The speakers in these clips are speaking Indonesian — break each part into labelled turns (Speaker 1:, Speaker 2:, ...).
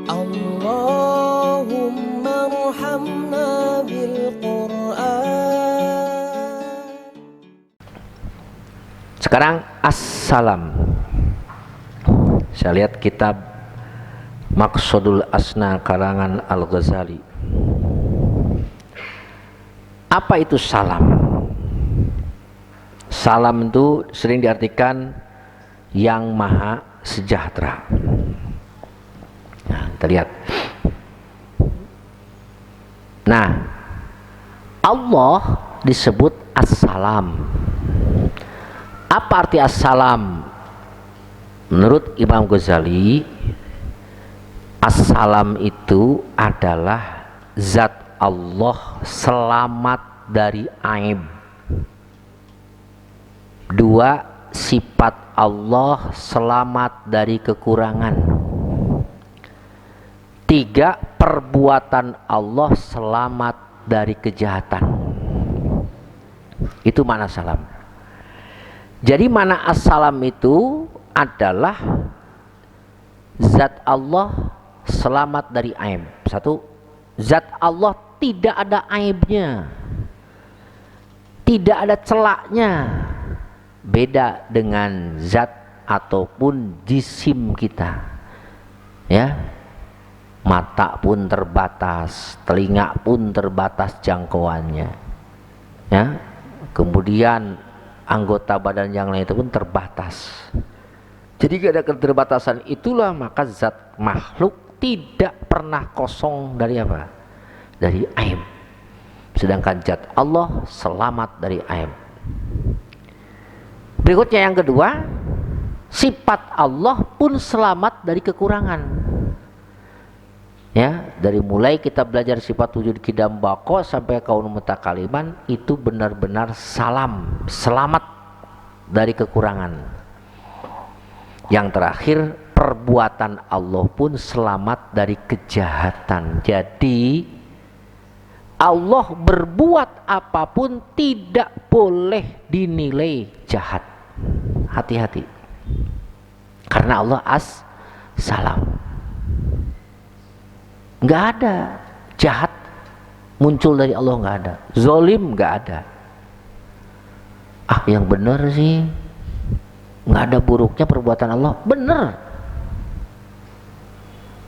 Speaker 1: Allahumma arhamna bil Qur'an.
Speaker 2: Sekarang assalam. Saya lihat kitab Maqsadul Asna karangan Al-Ghazali. Apa itu salam? Salam itu sering diartikan yang maha sejahtera. Nah, kita lihat. Nah, Allah disebut As-Salam. Apa arti As-Salam? Menurut Imam Ghazali, As-Salam itu adalah zat Allah selamat dari aib. Dua, sifat Allah selamat dari kekurangan. Tiga, perbuatan Allah selamat dari kejahatan. Itu makna salam. Jadi makna as-salam itu adalah zat Allah selamat dari aib. Satu, zat Allah tidak ada aibnya, tidak ada celaknya. Beda dengan zat ataupun jisim kita, ya. Mata pun terbatas, telinga pun terbatas jangkauannya, ya. Kemudian anggota badan yang lain itu pun terbatas. Jadi ada keterbatasan itulah maka zat makhluk tidak pernah kosong dari apa? Dari aib. Sedangkan zat Allah selamat dari aib. Berikutnya yang kedua, sifat Allah pun selamat dari kekurangan. Ya, dari mulai kita belajar sifat wujud qidam baqa sampai kaun mutakaliman itu benar-benar salam, selamat dari kekurangan. Yang terakhir, perbuatan Allah pun selamat dari kejahatan. Jadi Allah berbuat apapun tidak boleh dinilai jahat. Hati-hati, karena Allah as-salam. Nggak ada jahat muncul dari Allah, nggak ada. Zolim nggak ada. Ah, yang benar sih nggak ada buruknya perbuatan Allah. Benar.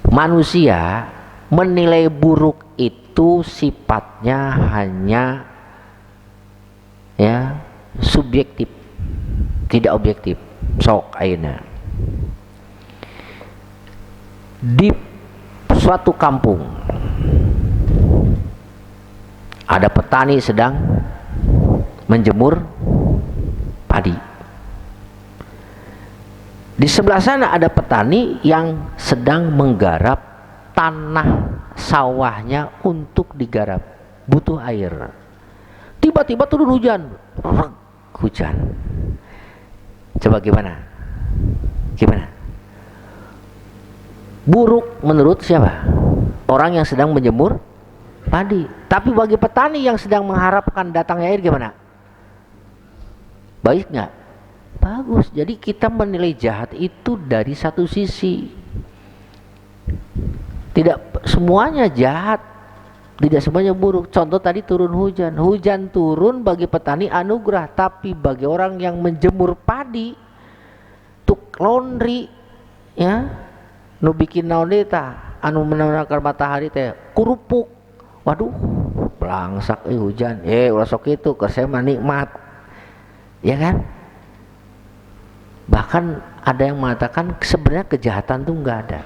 Speaker 2: Manusia menilai buruk itu sifatnya hanya ya subjektif, tidak objektif. Sok aina di suatu kampung ada petani sedang menjemur padi. Di sebelah sana ada petani yang sedang menggarap tanah sawahnya untuk digarap, butuh air. Tiba-tiba turun hujan. Hujan. Coba gimana? Gimana? Buruk menurut siapa? Orang yang sedang menjemur padi. Tapi bagi petani yang sedang mengharapkan datangnya air gimana? Baik nggak? Bagus. Jadi kita menilai jahat itu dari satu sisi. Tidak semuanya jahat, tidak semuanya buruk. Contoh tadi turun hujan. Hujan turun bagi petani anugerah, tapi bagi orang yang menjemur padi, tuk laundry, ya, nu bikin naon eta, anu menaunkan matahari teh kurupuk. Waduh, belangsak hujan. Ulah sok itu ke saya mah nikmat. Ya kan? Bahkan ada yang mengatakan sebenarnya kejahatan tuh nggak ada.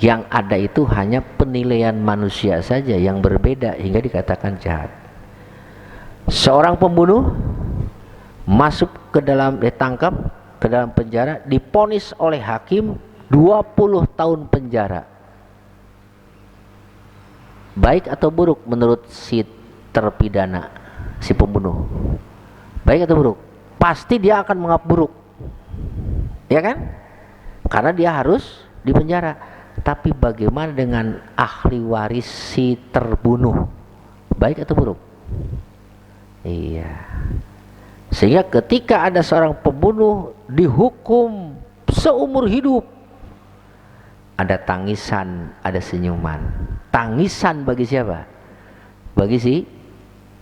Speaker 2: Yang ada itu hanya penilaian manusia saja yang berbeda hingga dikatakan jahat. Seorang pembunuh masuk ke dalam, ditangkap ke dalam penjara, diponis oleh hakim 20 tahun penjara. Baik atau buruk menurut si terpidana, si pembunuh? Baik atau buruk? Pasti dia akan menganggap buruk, ya kan? Karena dia harus dipenjara. Tapi bagaimana dengan ahli waris si terbunuh? Baik atau buruk? Iya. Sehingga ketika ada seorang pembunuh dihukum seumur hidup, ada tangisan, ada senyuman. Tangisan bagi siapa? Bagi si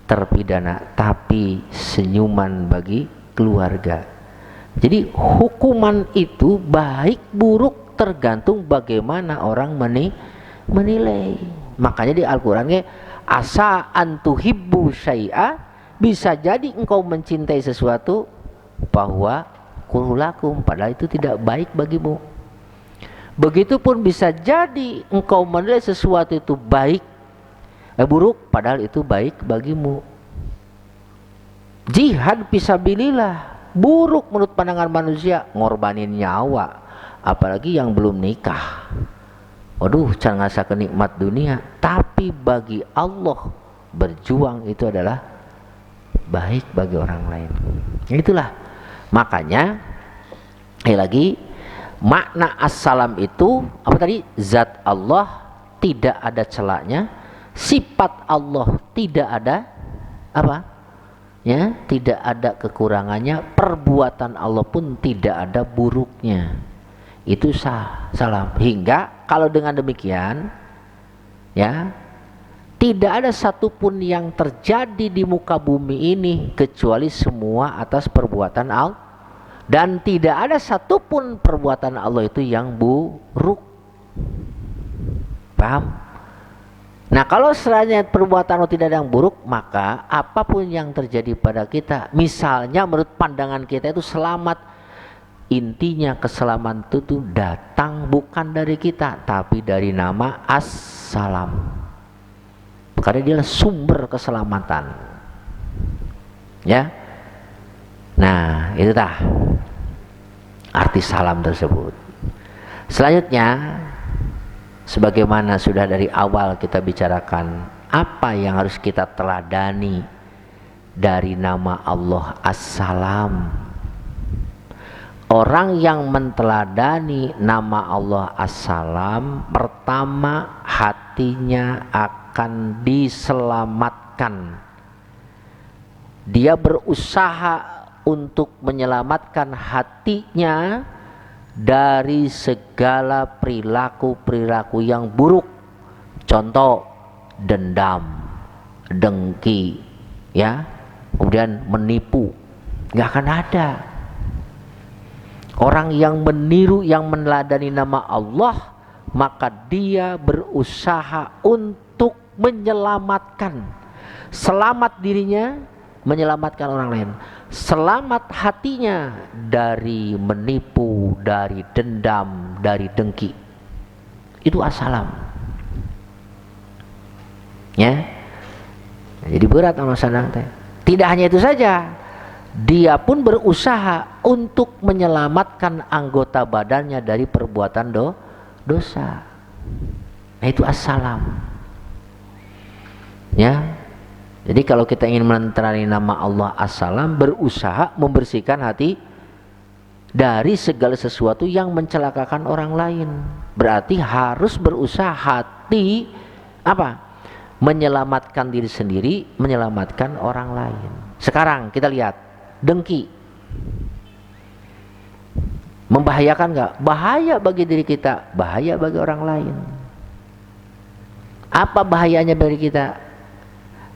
Speaker 2: terpidana, tapi senyuman bagi keluarga. Jadi hukuman itu baik buruk tergantung bagaimana orang menilai. Makanya di Al-Quran asa antuhibbu syai'a, bisa jadi engkau mencintai sesuatu bahwa kurulakum, padahal itu tidak baik bagimu. Begitupun bisa jadi engkau menilai sesuatu itu baik buruk, padahal itu baik bagimu. Jihad fisabilillah buruk menurut pandangan manusia, ngorbanin nyawa, apalagi yang belum nikah. Waduh, jangan ngerasa kenikmat dunia. Tapi bagi Allah berjuang itu adalah baik bagi orang lain. Itulah makanya lagi makna assalam itu apa tadi? Zat Allah tidak ada celaknya, sifat Allah tidak ada apa? Ya, tidak ada kekurangannya, perbuatan Allah pun tidak ada buruknya. Itu salam. Hingga kalau dengan demikian ya, tidak ada satupun yang terjadi di muka bumi ini kecuali semua atas perbuatan Allah, dan tidak ada satupun perbuatan Allah itu yang buruk. Paham? Nah, kalau setelahnya perbuatan Allah tidak ada yang buruk, maka apapun yang terjadi pada kita, misalnya menurut pandangan kita itu selamat, intinya keselamatan itu datang bukan dari kita, tapi dari nama As-Salam. Karena dia adalah sumber keselamatan. Ya. Nah, itu dah arti salam tersebut. Selanjutnya, sebagaimana sudah dari awal kita bicarakan, apa yang harus kita teladani dari nama Allah As-Salam. Orang yang menteladani nama Allah As-Salam, pertama hatinya akan diselamatkan. Dia berusaha untuk menyelamatkan hatinya dari segala perilaku-perilaku yang buruk. Contoh, dendam, dengki, ya, kemudian menipu, nggak akan ada. Orang yang meniru, yang meneladani nama Allah, maka dia berusaha untuk menyelamatkan, selamat dirinya, menyelamatkan orang lain, selamat hatinya dari menipu, dari dendam, dari dengki. Itu assalam. Ya. Jadi berat sama sadang teh. Tidak hanya itu saja, dia pun berusaha untuk menyelamatkan anggota badannya dari perbuatan dosa. Nah, itu assalam. Ya. Jadi kalau kita ingin meneladani nama Allah As-Salam, berusaha membersihkan hati dari segala sesuatu yang mencelakakan orang lain. Berarti harus berusaha hati apa? Menyelamatkan diri sendiri, menyelamatkan orang lain. Sekarang kita lihat dengki. Membahayakan nggak? Bahaya bagi diri kita, bahaya bagi orang lain. Apa bahayanya bagi kita?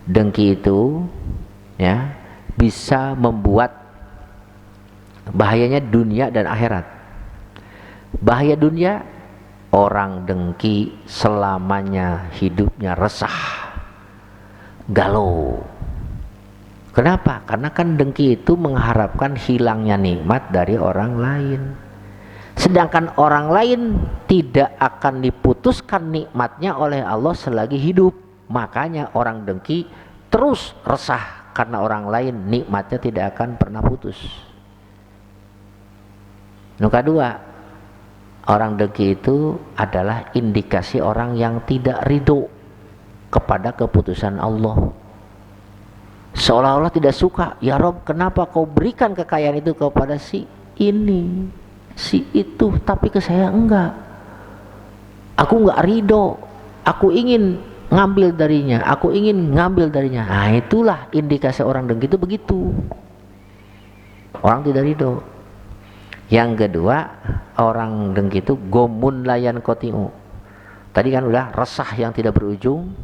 Speaker 2: Dengki itu ya bisa membuat bahayanya dunia dan akhirat. Bahaya dunia, orang dengki selamanya hidupnya resah, galau. Kenapa? Karena kan dengki itu mengharapkan hilangnya nikmat dari orang lain. Sedangkan orang lain tidak akan diputuskan nikmatnya oleh Allah selagi hidup. Makanya orang dengki terus resah karena orang lain nikmatnya tidak akan pernah putus. Yang kedua, orang dengki itu adalah indikasi orang yang tidak ridho kepada keputusan Allah. Seolah-olah tidak suka, ya Rob, kenapa kau berikan kekayaan itu kepada si ini, si itu, tapi ke saya enggak. Aku enggak ridho, aku ingin ngambil darinya, aku ingin ngambil darinya. Nah, itulah indikasi orang dengki itu begitu. Orang tidak ridho. Yang kedua, orang dengki itu gomun layan kotiu. Tadi kan udah resah yang tidak berujung.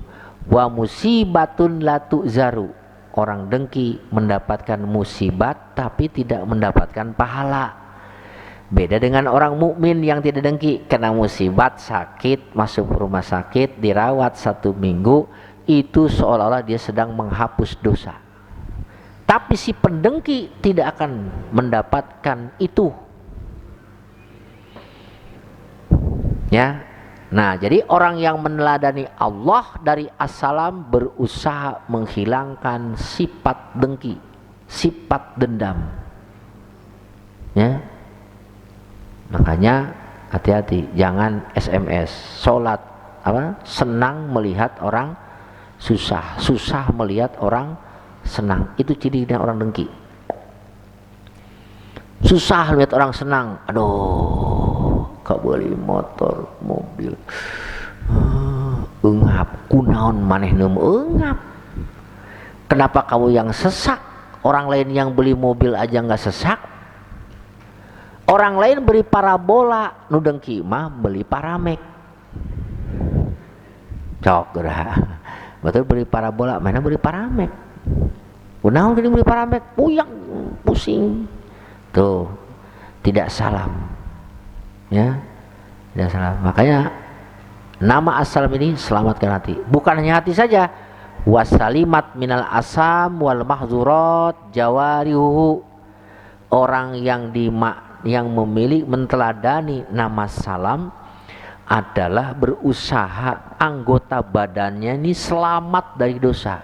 Speaker 2: Wa musibatun latu zaru. Orang dengki mendapatkan musibat tapi tidak mendapatkan pahala. Beda dengan orang mukmin yang tidak dengki, kena musibat, sakit, masuk rumah sakit, dirawat 1 minggu, itu seolah-olah dia sedang menghapus dosa. Tapi si pendengki tidak akan mendapatkan itu. Ya. Nah, jadi orang yang meneladani Allah dari assalam berusaha menghilangkan sifat dengki, sifat dendam. Ya. Makanya hati-hati, jangan SMS, sholat senang melihat orang susah, susah melihat orang senang. Itu cirinya orang dengki. Susah lihat orang senang, aduh, gak boleh motor, mobil, engap, kunaon maneh neum engap. Kenapa kamu yang sesak? Orang lain yang beli mobil aja nggak sesak. Orang lain beli parabola, nu dengki mah beli paramek. Cok gerah. Betul beli parabola, mana beli paramek. Kunaon gini beli paramek, puyang, pusing. Tuh, tidak salam. Ya. Tidak salam. Makanya nama assalam ini selamatkan hati. Bukan hanya hati saja. Wasalimat minal asam wal mahzurat jawarihu. Orang yang memilih menteladani nama salam adalah berusaha anggota badannya ini selamat dari dosa.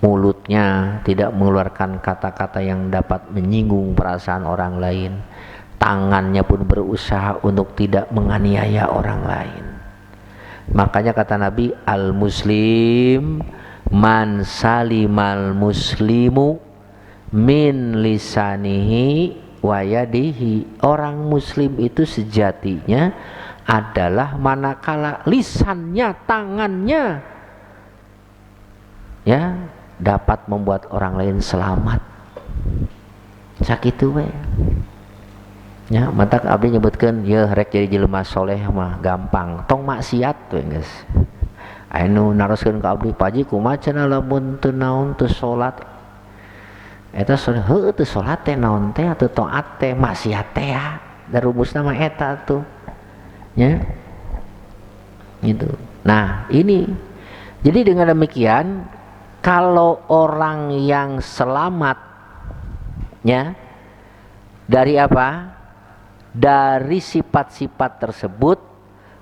Speaker 2: Mulutnya tidak mengeluarkan kata-kata yang dapat menyinggung perasaan orang lain. Tangannya pun berusaha untuk tidak menganiaya orang lain. Makanya kata Nabi, al-muslim man salimal muslimu min lisanihi wayadihi. Orang muslim itu sejatinya adalah manakala lisannya, tangannya ya dapat membuat orang lain selamat. Sakitu we. Ya, matak abdi nyebutkeun ye rek jadi jelema soleh mah gampang. Tong maksiat we geus. Anu naroskeun ka abdi, paji kumaha cenah lamun teu naon teu salat. Eta heuh teu salat teh naon teh atuh taat teh maksiat teh ya. Da rumusna mah eta tuh. Ya. Gitu. Nah, ini. Jadi dengan demikian kalau orang yang selamat ya dari apa? Dari sifat-sifat tersebut,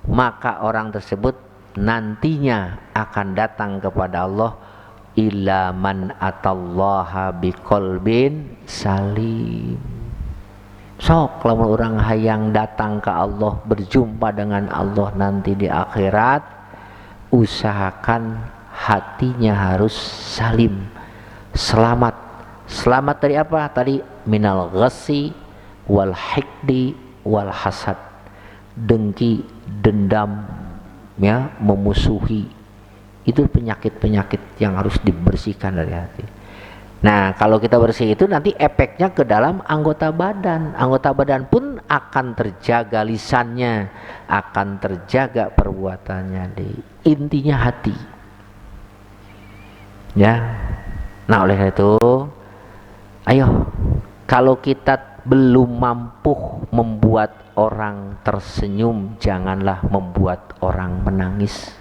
Speaker 2: maka orang tersebut nantinya akan datang kepada Allah illa man atallaha biqalbin salim. Sok lamun orang hayang datang ke Allah, berjumpa dengan Allah nanti di akhirat, usahakan hatinya harus salim, selamat. Selamat dari apa? Tadi minal ghassi wal hikdi wal hasad. Dengki, dendam, ya, memusuhi. Itu penyakit-penyakit yang harus dibersihkan dari hati. Nah, kalau kita bersih itu nanti efeknya ke dalam anggota badan. Anggota badan pun akan terjaga lisannya, akan terjaga perbuatannya. Intinya hati. Ya. Nah, oleh itu, ayo, kalau kita belum mampu membuat orang tersenyum, janganlah membuat orang menangis.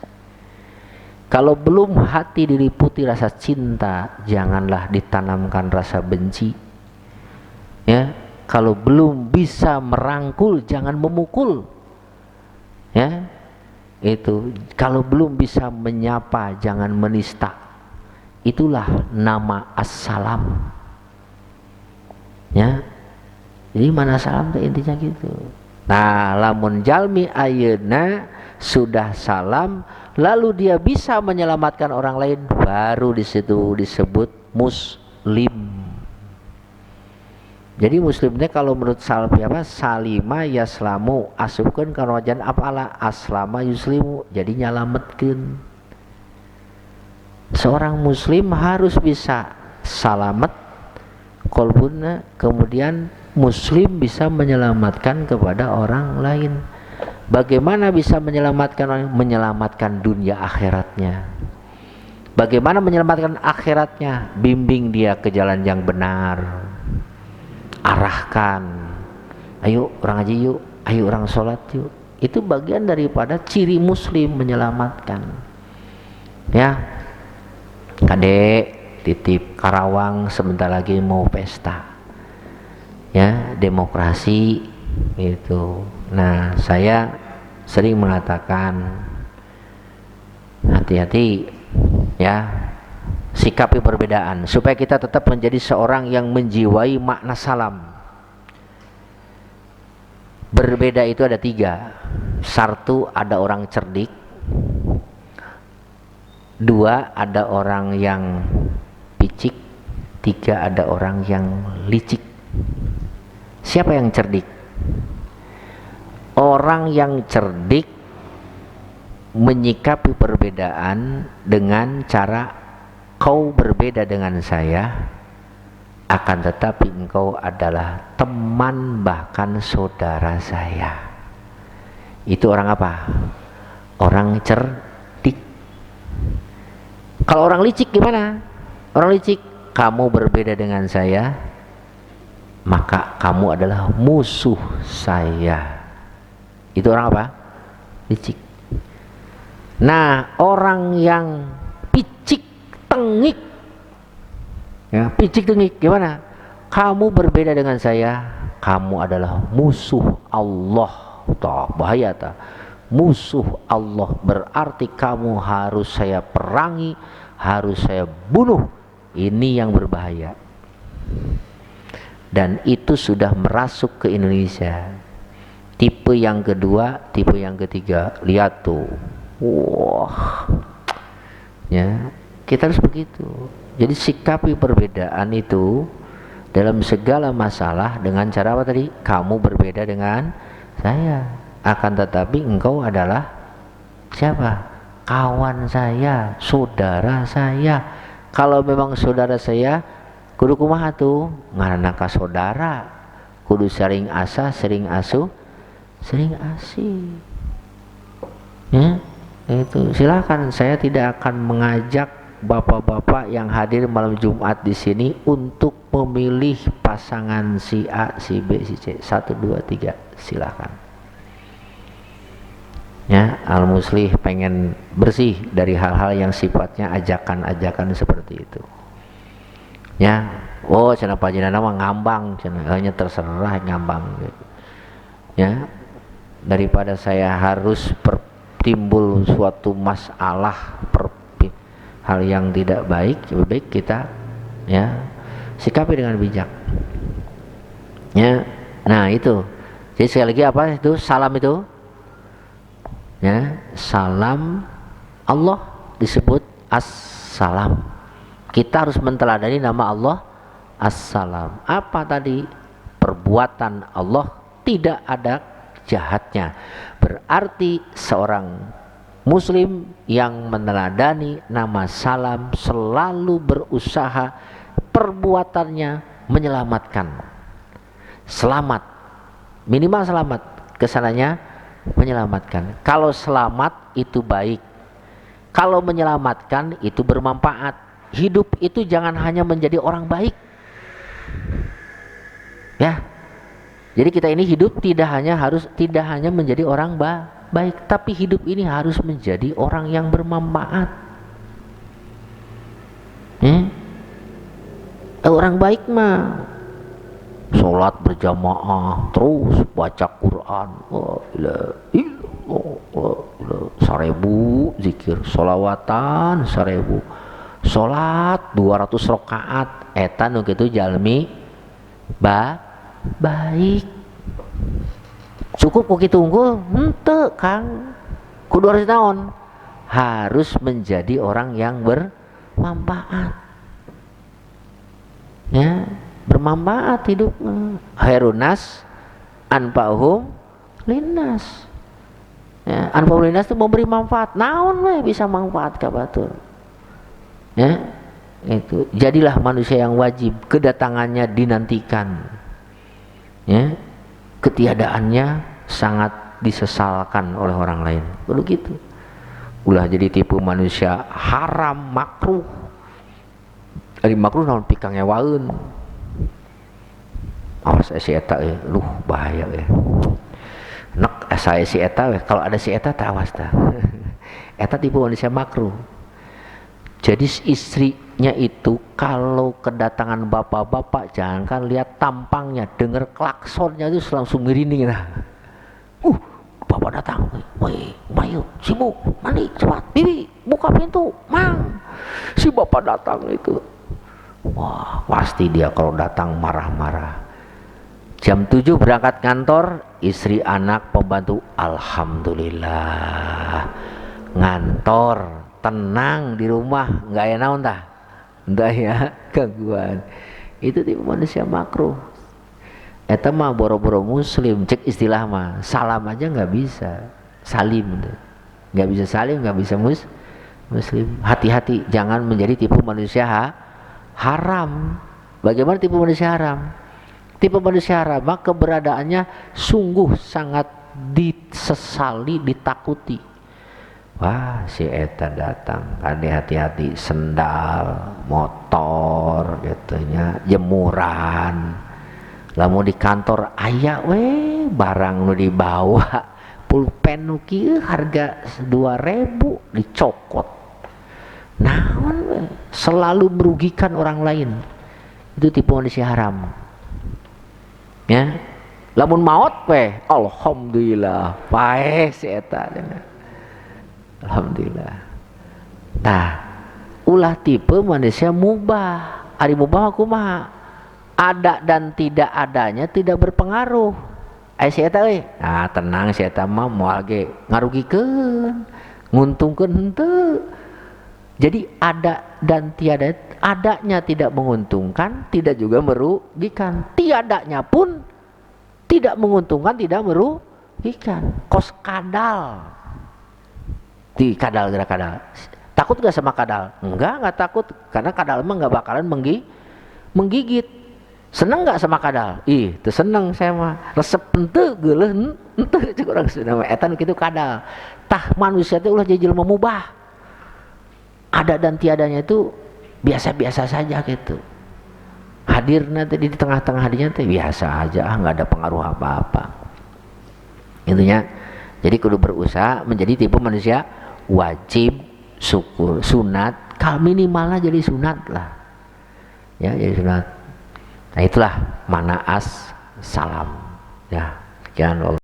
Speaker 2: Kalau belum hati diliputi rasa cinta, janganlah ditanamkan rasa benci. Ya, kalau belum bisa merangkul, jangan memukul. Ya, itu. Kalau belum bisa menyapa, jangan menista. Itulah nama assalam. Ya, jadi mana salam tuh intinya gitu. Nah, lamun jalmi ayeuna sudah salam, lalu dia bisa menyelamatkan orang lain, baru di situ disebut muslim. Jadi muslimnya kalau menurut salaf apa? Salima yaslamu, asupkeun kana wajan apalah aslama yuslimu, jadi nyalametkeun. Seorang muslim harus bisa salamet kolbuna, kemudian Muslim bisa menyelamatkan kepada orang lain. Bagaimana bisa menyelamatkan orang? Menyelamatkan dunia akhiratnya. Bagaimana menyelamatkan akhiratnya? Bimbing dia ke jalan yang benar, arahkan, ayo orang haji yuk, ayo orang sholat yuk. Itu bagian daripada ciri muslim, menyelamatkan. Ya, kadek titip Karawang sebentar lagi mau pesta, ya, demokrasi itu. Nah, saya sering mengatakan hati-hati, ya, sikapi perbedaan supaya kita tetap menjadi seorang yang menjiwai makna salam. Berbeda itu ada 3. 1, ada orang cerdik. 2, ada orang yang picik. 3, ada orang yang licik. Siapa yang cerdik? Orang yang cerdik menyikapi perbedaan dengan cara, kau berbeda dengan saya, akan tetapi engkau adalah teman bahkan saudara saya. Itu orang apa? Orang cerdik. Kalau orang licik gimana? Orang licik, kamu berbeda dengan saya, maka kamu adalah musuh saya. Itu orang apa? Licik. Nah, orang yang picik tengik, ya, picik tengik gimana? Kamu berbeda dengan saya, kamu adalah musuh Allah. Toh, bahaya tak? Musuh Allah berarti kamu harus saya perangi, harus saya bunuh. Ini yang berbahaya. Dan itu sudah merasuk ke Indonesia. Tipe yang kedua, tipe yang ketiga, lihat tuh. Wah, ya, kita harus begitu. Jadi sikapi perbedaan itu dalam segala masalah dengan cara apa tadi? Kamu berbeda dengan saya, akan tetapi engkau adalah siapa? Kawan saya, saudara saya. Kalau memang saudara saya, kudu kumaha tuh? Ngaranna ka saudara, kudu sering asa, sering asuh, sering asih. Ya, itu silakan. Saya tidak akan mengajak bapak-bapak yang hadir malam Jumat di sini untuk memilih pasangan si A, si B, si C. 1, 2, 3, silakan. Ya, al-muslih pengen bersih dari hal-hal yang sifatnya ajakan-ajakan seperti itu. Ya, oh cenah panjenengan mah ngambang, cenah hanya terserah ngambang gitu. Ya, daripada saya harus timbul suatu masalah hal yang tidak baik, lebih baik kita, ya, sikapi dengan bijak. Ya, nah itu. Jadi sekali lagi apa itu salam itu? Ya, salam Allah disebut as-salam. Kita harus menteladani nama Allah as-salam. Apa tadi? Perbuatan Allah tidak ada jahatnya. Berarti seorang muslim yang meneladani nama salam selalu berusaha perbuatannya menyelamatkan. Selamat, minimal selamat, kesananya menyelamatkan. Kalau selamat itu baik, kalau menyelamatkan itu bermanfaat. Hidup itu jangan hanya menjadi orang baik, ya. Jadi kita ini hidup tidak hanya menjadi orang baik, tapi hidup ini harus menjadi orang yang bermanfaat. Orang baik mah sholat berjamaah, terus baca Quran, sarebu zikir, sholawatan sarebu, sholat 200 rakaat, eta nu kitu jalmi baik. Cukup kok kitu unggul? Henteu, Kang. Kudu harus naon? Harus menjadi orang yang bermanfaat. Ya, bermanfaat hidup. Khairunas anfa'uhum linnas. Ya, anfa'uhum linnas itu memberi manfaat. Naon we bisa manfaat ka batur. Ya, itu. Jadilah manusia yang wajib kedatangannya dinantikan. ya, ketiadaannya sangat disesalkan oleh orang lain. Kalau gitu ulah jadi tipu manusia haram makruh. Ari makruh naon pikang ewaeun. Awas si eta luh bahaya nek saya si eta kalau ada si eta teh awas tah. Eta tipu manusia makruh. Jadi istrinya itu kalau kedatangan bapak-bapak jangan lihat tampangnya, dengar klaksonnya itu langsung merinding lah. Bapak datang, woi, Bayu, sibuk, mandi, cepat, bibi, buka pintu, mang. Si bapak datang itu, wah, pasti dia kalau datang marah-marah. Jam 7 berangkat kantor, istri anak pembantu, alhamdulillah, ngantor, tenang di rumah, nggak enak entah, entah ya, gangguan. Itu tipe manusia makruh. Eta mah boro-boro muslim, cek istilah mah salam aja nggak bisa, salim nggak bisa salim, nggak bisa muslim. Hati-hati jangan menjadi tipu manusia haram. Bagaimana tipu manusia haram? Tipu manusia haram mah keberadaannya sungguh sangat disesali, ditakuti. Wah, si eta datang, hati-hati, sendal, motor, gitunya, jemuran. Lamun di kantor aya we barang nu dibawa pulpen nu kieu harga 2.000 dicokot. Naon we? Selalu merugikan orang lain. Itu tipu manusia haram. Ya. Lamun maot we, alhamdulillah, pae si eta. Alhamdulillah. Tah, ulah tipe manusia mubah. Ari mubah kumaha? Ada dan tidak adanya tidak berpengaruh. Si eta nah tenang si eta mah moal ge ngarugikeun, nguntungkeun henteu. Jadi ada dan tiada, adanya tidak menguntungkan, tidak juga merugikan. Tiadanya pun tidak menguntungkan, tidak merugikan. Kos kadal. Di kadal gerak kadal. Takut gak sama kadal? Enggak takut karena kadal mah enggak bakalan menggigit. Seneng nggak sama kadal? Ih, tuh seneng saya mah. Resep ente geuleuh ente cek urang Sunda mah eta nu kitu kadal. Tah manusia teh ulah jadi jelema mubah. Ada dan tiadanya itu biasa-biasa saja gitu. Hadir nanti di tengah-tengah hadirnya teh biasa aja, nggak ada pengaruh apa-apa. Intinya, jadi kudu berusaha menjadi tipe manusia wajib, syukur, sunat, minimalnya jadi sunat lah. Ya, jadi sunat. Nah itulah manaas salam. Ya, sekian.